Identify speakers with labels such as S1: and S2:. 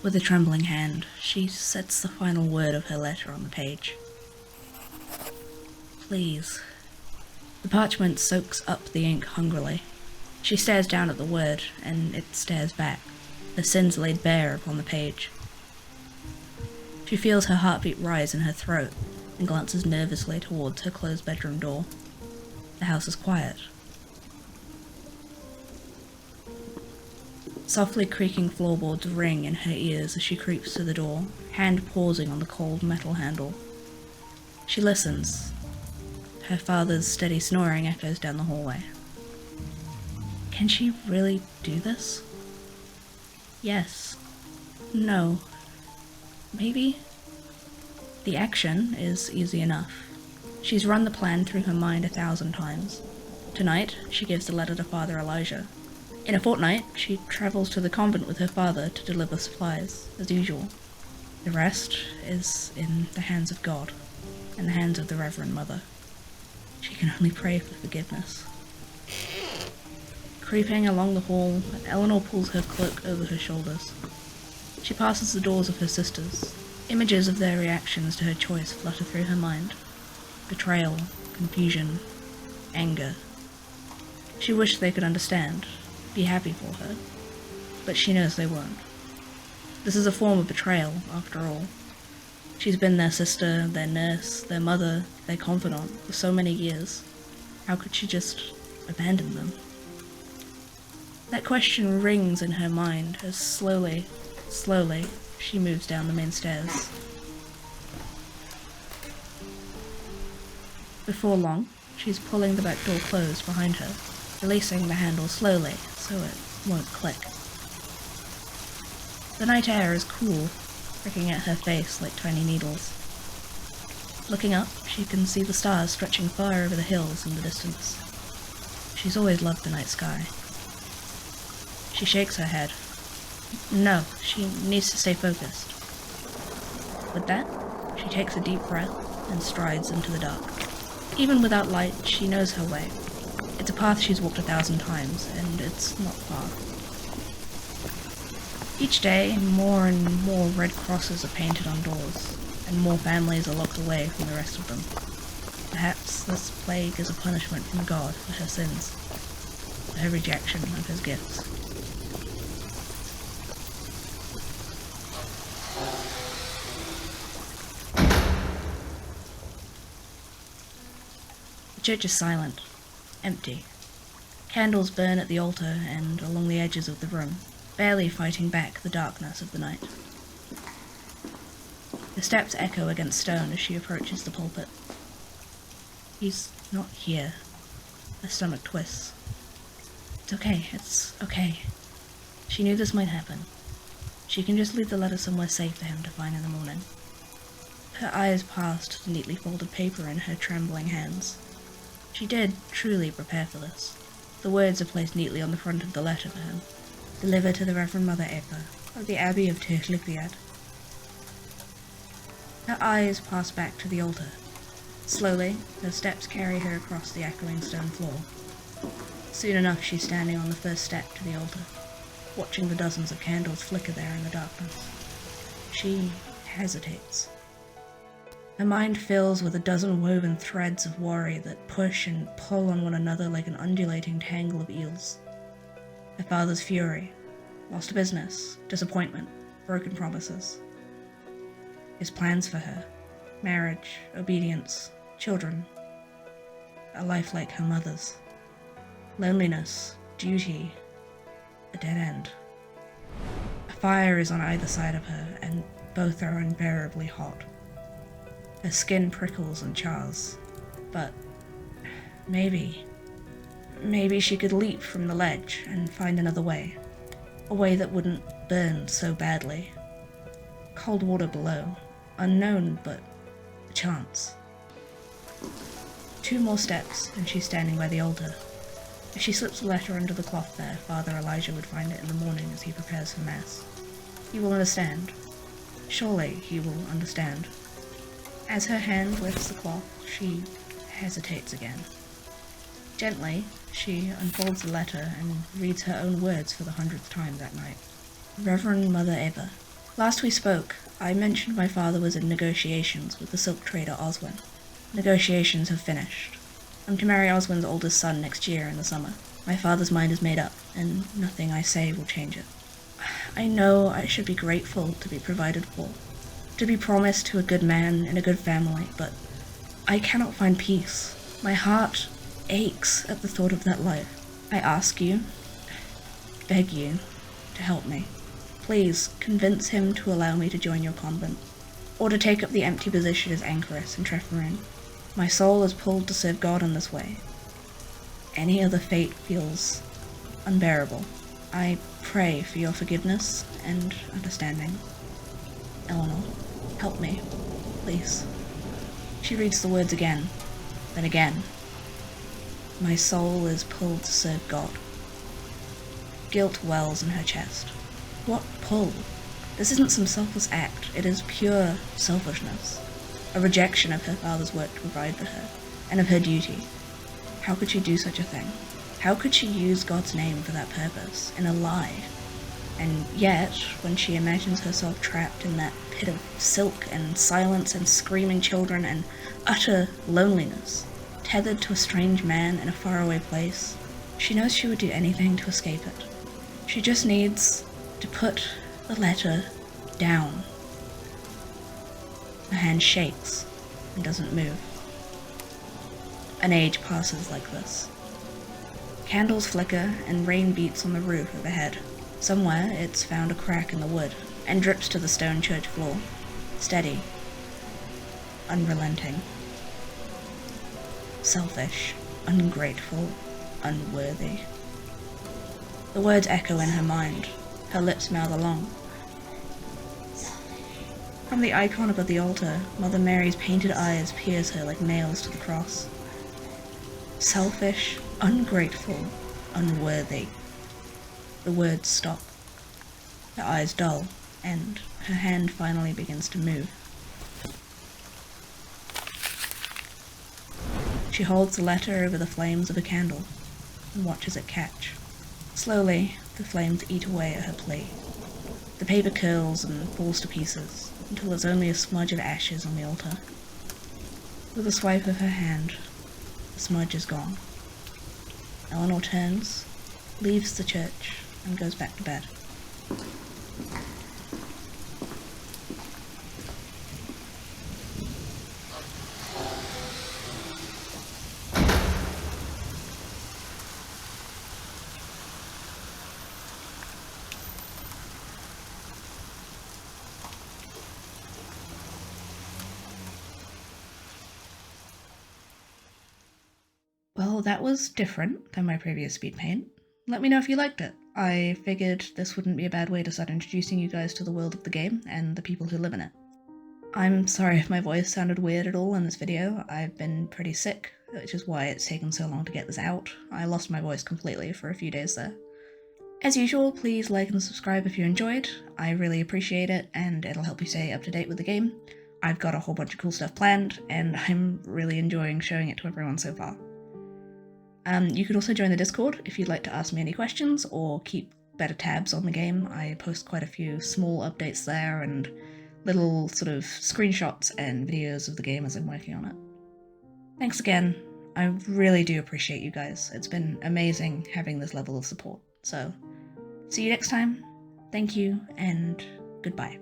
S1: With a trembling hand, she sets the final word of her letter on the page. Please. The parchment soaks up the ink hungrily. She stares down at the word, and it stares back, her sins laid bare upon the page. She feels her heartbeat rise in her throat, and glances nervously towards her closed bedroom door. The house is quiet. Softly creaking floorboards ring in her ears as she creeps to the door, hand pausing on the cold metal handle. She listens. Her father's steady snoring echoes down the hallway. Can she really do this? Yes. No. Maybe? The action is easy enough. She's run the plan through her mind 1,000 times. Tonight, she gives the letter to Father Elijah. In a fortnight, she travels to the convent with her father to deliver supplies, as usual. The rest is in the hands of God, and the hands of the Reverend Mother. She can only pray for forgiveness. Creeping along the hall, Eleanor pulls her cloak over her shoulders. She passes the doors of her sisters. Images of their reactions to her choice flutter through her mind. Betrayal, confusion, anger. She wished they could understand, be happy for her, but she knows they won't. This is a form of betrayal, after all. She's been their sister, their nurse, their mother, their confidant for so many years. How could she just abandon them? That question rings in her mind as slowly, she moves down the main stairs. Before long, she's pulling the back door closed behind her, releasing the handle slowly so it won't click. The night air is cool, pricking at her face like tiny needles. Looking up, she can see the stars stretching far over the hills in the distance. She's always loved the night sky. She shakes her head. No, she needs to stay focused. With that, she takes a deep breath and strides into the dark. Even without light, she knows her way. It's a path she's walked 1,000 times, and it's not far. Each day, more and more red crosses are painted on doors, and more families are locked away from the rest of them. Perhaps this plague is a punishment from God for her sins, for her rejection of his gifts. The church is silent, empty. Candles burn at the altar and along the edges of the room, barely fighting back the darkness of the night. Her steps echo against stone as she approaches the pulpit. He's not here. Her stomach twists. It's okay. She knew this might happen. She can just leave the letter somewhere safe for him to find in the morning. Her eyes passed the neatly folded paper in her trembling hands. She did truly prepare for this. The words are placed neatly on the front of the letter for him. Delivered to the Reverend Mother Eva of the Abbey of Tirlithriad. Her eyes pass back to the altar. Slowly, her steps carry her across the echoing stone floor. Soon enough, she's standing on the first step to the altar, watching the dozens of candles flicker there in the darkness. She hesitates. Her mind fills with a dozen woven threads of worry that push and pull on one another like an undulating tangle of eels. Her father's fury, lost business, disappointment, broken promises. His plans for her, marriage, obedience, children, a life like her mother's. Loneliness, duty, a dead end. A fire is on either side of her, and both are unbearably hot. Her skin prickles and chars, but maybe she could leap from the ledge and find another way. A way that wouldn't burn so badly. Cold water below, unknown, but a chance. 2 more steps, and she's standing by the altar. If she slips the letter under the cloth there, Father Elijah would find it in the morning as he prepares for Mass. He will understand. Surely he will understand. As her hand lifts the cloth, she hesitates again. Gently, she unfolds the letter and reads her own words for the 100th time that night. Reverend Mother Eva, Last we spoke, I mentioned my father was in negotiations with the silk trader Oswin. Negotiations have finished. I'm to marry Oswin's oldest son next year in the summer. My father's mind is made up, and nothing I say will change it. I know I should be grateful to be provided for, to be promised to a good man in a good family, but I cannot find peace. My heart aches at the thought of that life. I ask you, beg you, to help me. Please convince him to allow me to join your convent, or to take up the empty position as anchoress in Trefaroon. My soul is pulled to serve God in this way. Any other fate feels unbearable. I pray for your forgiveness and understanding. Eleanor, help me, please. She reads the words again, then again. My soul is pulled to serve God. Guilt wells in her chest. What pull? This isn't some selfless act, it is pure selfishness. A rejection of her father's work to provide for her, and of her duty. How could she do such a thing? How could she use God's name for that purpose, in a lie? And yet, when she imagines herself trapped in that pit of silk and silence and screaming children and utter loneliness, tethered to a strange man in a faraway place, she knows she would do anything to escape it. She just needs to put the letter down. Her hand shakes and doesn't move. An age passes like this. Candles flicker and rain beats on the roof overhead. Somewhere it's found a crack in the wood and drips to the stone church floor. Steady. Unrelenting. Selfish. Ungrateful. Unworthy. The words echo in her mind. Her lips mouth along. From the icon above the altar, Mother Mary's painted eyes pierce her like nails to the cross. Selfish, ungrateful, unworthy. The words stop. Her eyes dull, and her hand finally begins to move. She holds the letter over the flames of a candle and watches it catch. Slowly, the flames eat away at her plea. The paper curls and falls to pieces, until there's only a smudge of ashes on the altar. With a swipe of her hand, the smudge is gone. Eleanor turns, leaves the church, and goes back to bed. Well, that was different than my previous speed paint. Let me know if you liked it. I figured this wouldn't be a bad way to start introducing you guys to the world of the game and the people who live in it. I'm sorry if my voice sounded weird at all in this video. I've been pretty sick, which is why it's taken so long to get this out. I lost my voice completely for a few days there. As usual, please like and subscribe if you enjoyed. I really appreciate it, and it'll help you stay up to date with the game. I've got a whole bunch of cool stuff planned, and I'm really enjoying showing it to everyone so far. You could also join the Discord if you'd like to ask me any questions or keep better tabs on the game. I post quite a few small updates there and little sort of screenshots and videos of the game as I'm working on it. Thanks again. I really do appreciate you guys. It's been amazing having this level of support. So, see you next time. Thank you, and goodbye.